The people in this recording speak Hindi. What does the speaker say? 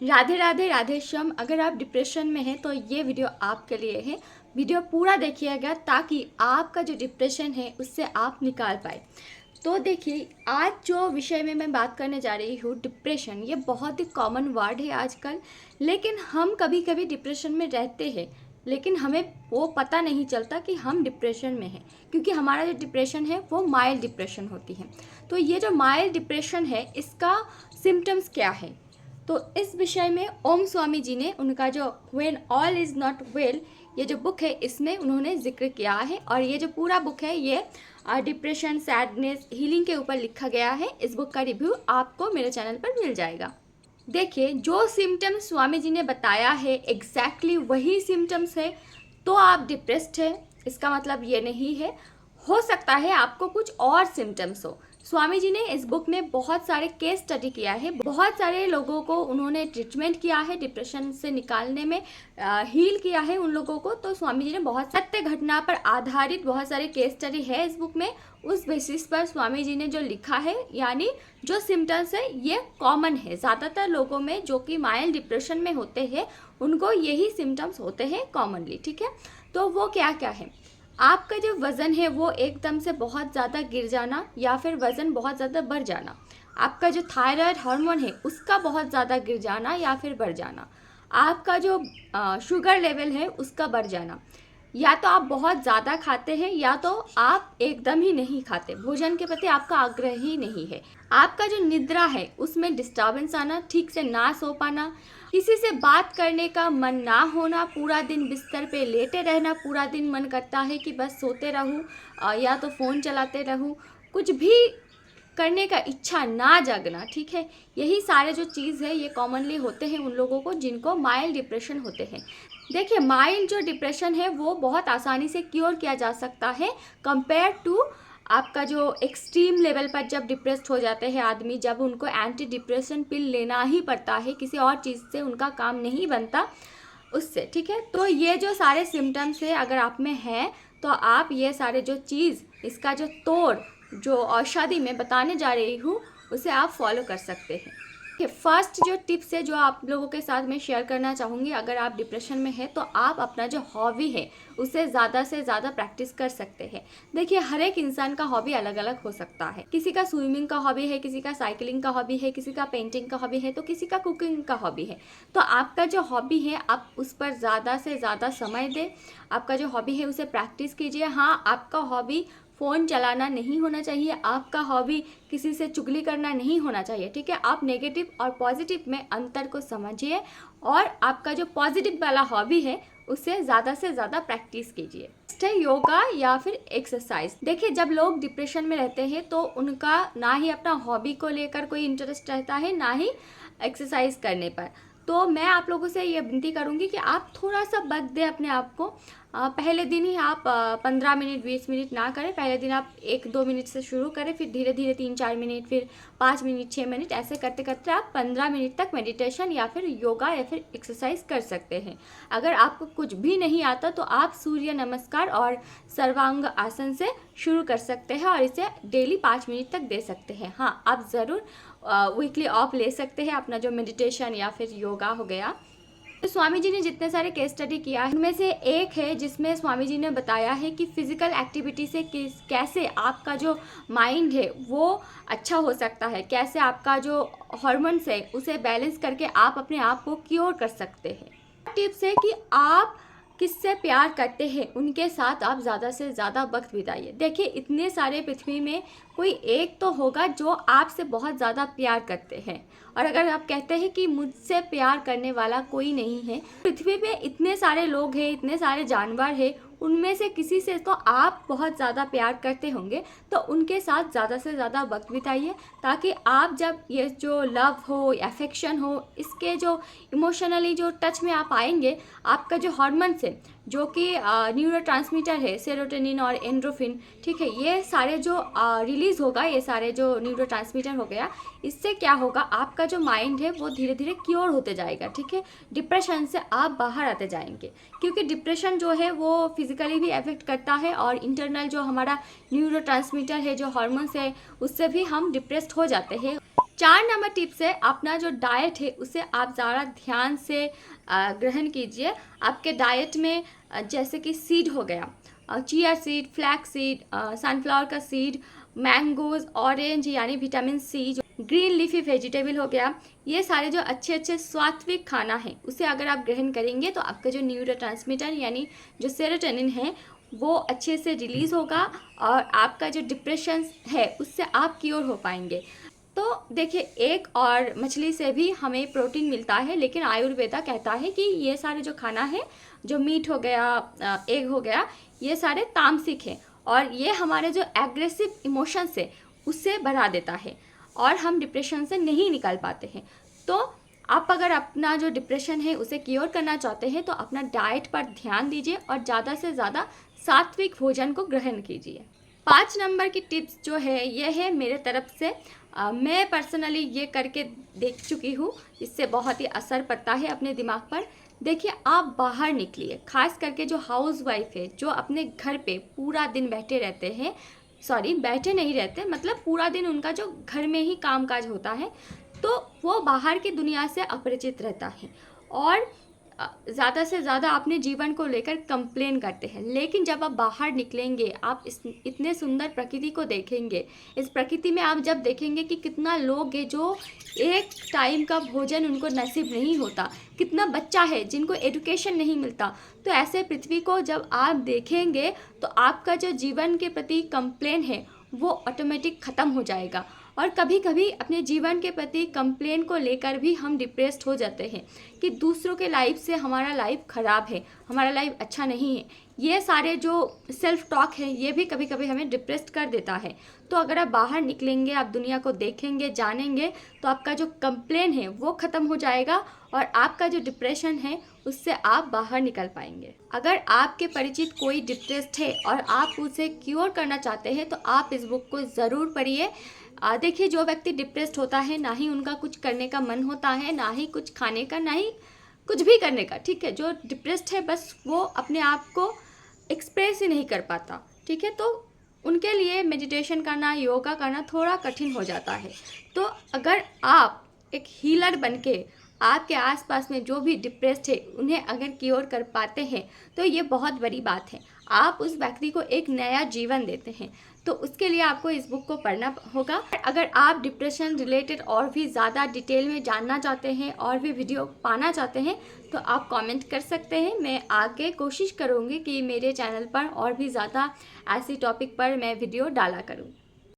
राधे राधे राधे श्याम। अगर आप डिप्रेशन में हैं तो ये वीडियो आपके लिए है। वीडियो पूरा देखिएगा ताकि आपका जो डिप्रेशन है उससे आप निकाल पाए। तो देखिए, आज जो विषय में मैं बात करने जा रही हूँ, डिप्रेशन, ये बहुत ही कॉमन वर्ड है आजकल। लेकिन हम कभी कभी डिप्रेशन में रहते हैं, लेकिन हमें वो पता नहीं चलता कि हम डिप्रेशन में हैं, क्योंकि हमारा जो डिप्रेशन है वो माइल्ड डिप्रेशन होती है। तो ये जो माइल्ड डिप्रेशन है, इसका सिम्टम्स क्या है, तो इस विषय में ओम स्वामी जी ने उनका जो when all is not well, ये जो बुक है, इसमें उन्होंने जिक्र किया है। और ये जो पूरा बुक है ये डिप्रेशन, सैडनेस, हीलिंग के ऊपर लिखा गया है। इस बुक का रिव्यू आपको मेरे चैनल पर मिल जाएगा। देखिए, जो सिम्टम्स स्वामी जी ने बताया है एग्जैक्टली वही सिम्टम्स है तो आप डिप्रेस्ड है, इसका मतलब ये नहीं है। हो सकता है आपको कुछ और सिम्टम्स हो। स्वामी जी ने इस बुक में बहुत सारे केस स्टडी किया है, बहुत सारे लोगों को उन्होंने ट्रीटमेंट किया है, डिप्रेशन से निकालने में हील किया है उन लोगों को। तो स्वामी जी ने बहुत सत्य घटना पर आधारित बहुत सारे केस स्टडी है इस बुक में। उस बेसिस पर स्वामी जी ने जो लिखा है, यानी जो सिम्टम्स है ये कॉमन है ज़्यादातर लोगों में जो कि माइल्ड डिप्रेशन में होते हैं, उनको यही सिम्टम्स होते हैं कॉमनली। ठीक है, तो वो क्या क्या है? आपका जो वज़न है वो एकदम से बहुत ज़्यादा गिर जाना, या फिर वज़न बहुत ज़्यादा बढ़ जाना। आपका जो थायराइड हार्मोन है उसका बहुत ज़्यादा गिर जाना या फिर बढ़ जाना। आपका जो शुगर लेवल है उसका बढ़ जाना। या तो आप बहुत ज़्यादा खाते हैं या तो आप एकदम ही नहीं खाते, भोजन के प्रति आपका आग्रह ही नहीं है। आपका जो निद्रा है उसमें डिस्टर्बेंस आना, ठीक से ना सो पाना, किसी से बात करने का मन ना होना, पूरा दिन बिस्तर पे लेटे रहना, पूरा दिन मन करता है कि बस सोते रहूं या तो फ़ोन चलाते रहूं, कुछ भी करने का इच्छा ना जगना। ठीक है, यही सारे जो चीज़ है ये कॉमनली होते हैं उन लोगों को जिनको माइल्ड डिप्रेशन होते हैं। देखिए, माइल्ड जो डिप्रेशन है वो बहुत आसानी से क्योर किया जा सकता है कंपेयर टू आपका जो एक्सट्रीम लेवल पर जब डिप्रेस्ड हो जाते हैं आदमी, जब उनको एंटी डिप्रेशन पिल लेना ही पड़ता है, किसी और चीज़ से उनका काम नहीं बनता उससे। ठीक है, तो ये जो सारे सिम्टम्स है अगर आप में है तो आप ये सारे जो चीज़, इसका जो तोड़, जो औषधि मैं बताने जा रही हूँ उसे आप फॉलो कर सकते हैं। फर्स्ट जो टिप्स है जो आप लोगों के साथ मैं शेयर करना चाहूँगी, अगर आप डिप्रेशन में है तो आप अपना जो हॉबी है उसे ज़्यादा से ज़्यादा प्रैक्टिस कर सकते हैं। देखिए, हर एक इंसान का हॉबी अलग अलग हो सकता है। किसी का स्विमिंग का हॉबी है, किसी का साइकिलिंग का हॉबी है, किसी का पेंटिंग का हॉबी है, तो किसी का कुकिंग का हॉबी है। तो आपका जो हॉबी है आप उस पर ज़्यादा से ज़्यादा समय दें। आपका जो हॉबी है उसे प्रैक्टिस कीजिए। हाँ, आपका हॉबी फ़ोन चलाना नहीं होना चाहिए, आपका हॉबी किसी से चुगली करना नहीं होना चाहिए। ठीक है, आप नेगेटिव और पॉजिटिव में अंतर को समझिए और आपका जो पॉजिटिव वाला हॉबी है उसे ज़्यादा से ज़्यादा प्रैक्टिस कीजिए। नेक्स्ट है योगा या फिर एक्सरसाइज। देखिए, जब लोग डिप्रेशन में रहते हैं तो उनका ना ही अपना हॉबी को लेकर कोई इंटरेस्ट रहता है, ना ही एक्सरसाइज करने पर। तो मैं आप लोगों से ये विनती करूँगी कि आप थोड़ा सा वक्त दें अपने आप को। पहले दिन ही आप 15 मिनट 20 मिनट ना करें, पहले दिन आप 1-2 मिनट से शुरू करें, फिर धीरे धीरे 3-4 मिनट, फिर 5 मिनट, 6 मिनट, ऐसे करते करते आप 15 मिनट तक मेडिटेशन या फिर योगा या फिर एक्सरसाइज कर सकते हैं। अगर आपको कुछ भी नहीं आता तो आप सूर्य नमस्कार और सर्वांग आसन से शुरू कर सकते हैं और इसे डेली 5 मिनट तक दे सकते हैं। हाँ, आप ज़रूर वीकली ऑफ ले सकते हैं अपना जो मेडिटेशन या फिर योगा हो गया। तो स्वामी जी ने जितने सारे केस स्टडी किया है उनमें से एक है जिसमें स्वामी जी ने बताया है कि फिजिकल एक्टिविटी से कैसे आपका जो माइंड है वो अच्छा हो सकता है, कैसे आपका जो हार्मोन्स है उसे बैलेंस करके आप अपने आप को क्योर कर सकते हैं। टिप्स है कि आप किससे प्यार करते हैं उनके साथ आप ज़्यादा से ज़्यादा वक्त बिताइए। देखिए, इतने सारे पृथ्वी में कोई एक तो होगा जो आपसे बहुत ज़्यादा प्यार करते हैं, और अगर आप कहते हैं कि मुझसे प्यार करने वाला कोई नहीं है, पृथ्वी पे इतने सारे लोग हैं, इतने सारे जानवर हैं, उनमें से किसी से तो आप बहुत ज़्यादा प्यार करते होंगे, तो उनके साथ ज़्यादा से ज़्यादा वक्त बिताइए, ताकि आप जब ये जो लव हो, अफेक्शन हो, इसके जो इमोशनली जो टच में आप आएंगे, आपका जो हार्मोन्स है जो कि न्यूरोट्रांसमीटर है, सेरोटोनिन और एंड्रोफिन, ठीक है, ये सारे जो रिलीज़ होगा, ये सारे जो न्यूरोट्रांसमीटर हो गया, इससे क्या होगा, आपका जो माइंड है वो धीरे धीरे क्योर होते जाएगा। ठीक है, डिप्रेशन से आप बाहर आते जाएंगे, क्योंकि डिप्रेशन जो है वो फिजिकली भी अफेक्ट करता है और इंटरनल जो हमारा न्यूरोट्रांसमीटर है, जो हार्मोन्स है, उससे भी हम डिप्रेस्ड हो जाते हैं। 4 नंबर टिप्स है, अपना जो डाइट है उसे आप ज़्यादा ध्यान से ग्रहण कीजिए। आपके डाइट में जैसे कि सीड हो गया, chia seed, flax seed, sunflower का सीड, मैंगोज़, ऑरेंज यानी vitamin C, green leafy vegetable हो गया, ये सारे जो अच्छे अच्छे सात्विक खाना है उसे अगर आप ग्रहण करेंगे तो आपका जो न्यूरोट्रांसमीटर यानी जो सेरोटोनिन है वो अच्छे से रिलीज़ होगा और आपका जो डिप्रेशन है उससे आप क्योर हो पाएंगे। तो देखिए, एक और मछली से भी हमें प्रोटीन मिलता है, लेकिन आयुर्वेदा कहता है कि ये सारे जो खाना है, जो मीट हो गया, एग हो गया, ये सारे तामसिक हैं और ये हमारे जो एग्रेसिव इमोशंस है उससे बढ़ा देता है और हम डिप्रेशन से नहीं निकल पाते हैं। तो आप अगर अपना जो डिप्रेशन है उसे क्योर करना चाहते हैं तो अपना डाइट पर ध्यान दीजिए और ज़्यादा से ज़्यादा सात्विक भोजन को ग्रहण कीजिए। 5 नंबर की टिप्स जो है ये है मेरे तरफ से। मैं पर्सनली ये करके देख चुकी हूँ, इससे बहुत ही असर पड़ता है अपने दिमाग पर। देखिए, आप बाहर निकलिए, खास करके जो हाउस वाइफ है, जो अपने घर पे पूरा दिन बैठे रहते हैं, सॉरी बैठे नहीं रहते, मतलब पूरा दिन उनका जो घर में ही कामकाज होता है, तो वो बाहर की दुनिया से अपरिचित रहता है और ज़्यादा से ज़्यादा अपने जीवन को लेकर कंप्लेन करते हैं। लेकिन जब आप बाहर निकलेंगे, आप इतने सुंदर प्रकृति को देखेंगे, इस प्रकृति में आप जब देखेंगे कि कितना लोग हैं जो एक टाइम का भोजन उनको नसीब नहीं होता, कितना बच्चा है जिनको एजुकेशन नहीं मिलता, तो ऐसे पृथ्वी को जब आप देखेंगे तो आपका जो जीवन के प्रति कंप्लेन है वो ऑटोमेटिक ख़त्म हो जाएगा। और कभी कभी अपने जीवन के प्रति कंप्लेन को लेकर भी हम डिप्रेस्ड हो जाते हैं कि दूसरों के लाइफ से हमारा लाइफ ख़राब है, हमारा लाइफ अच्छा नहीं है। ये सारे जो सेल्फ टॉक है ये भी कभी कभी हमें डिप्रेस्ड कर देता है। तो अगर आप बाहर निकलेंगे, आप दुनिया को देखेंगे, जानेंगे, तो आपका जो कंप्लेन है वो ख़त्म हो जाएगा और आपका जो डिप्रेशन है उससे आप बाहर निकल पाएंगे। अगर आपके परिचित कोई डिप्रेस्ड है और आप उसे क्योर करना चाहते हैं तो आप इस बुक को ज़रूर पढ़िए। देखिए, जो व्यक्ति डिप्रेस्ड होता है ना ही उनका कुछ करने का मन होता है, ना ही कुछ खाने का, ना ही कुछ भी करने का, ठीक है। जो डिप्रेस्ड है बस वो अपने आप को एक्सप्रेस ही नहीं कर पाता, ठीक है। तो उनके लिए मेडिटेशन करना, योगा करना थोड़ा कठिन हो जाता है। तो अगर आप एक हीलर बनके आपके आसपास में जो भी डिप्रेस्ड है उन्हें अगर क्योर कर पाते हैं तो ये बहुत बड़ी बात है। आप उस व्यक्ति को एक नया जीवन देते हैं। तो उसके लिए आपको इस बुक को पढ़ना होगा। अगर आप डिप्रेशन रिलेटेड और भी ज़्यादा डिटेल में जानना चाहते हैं और भी वीडियो पाना चाहते हैं तो आप कमेंट कर सकते हैं। मैं आगे कोशिश करूँगी कि मेरे चैनल पर और भी ज़्यादा ऐसी टॉपिक पर मैं वीडियो डाला करूँ।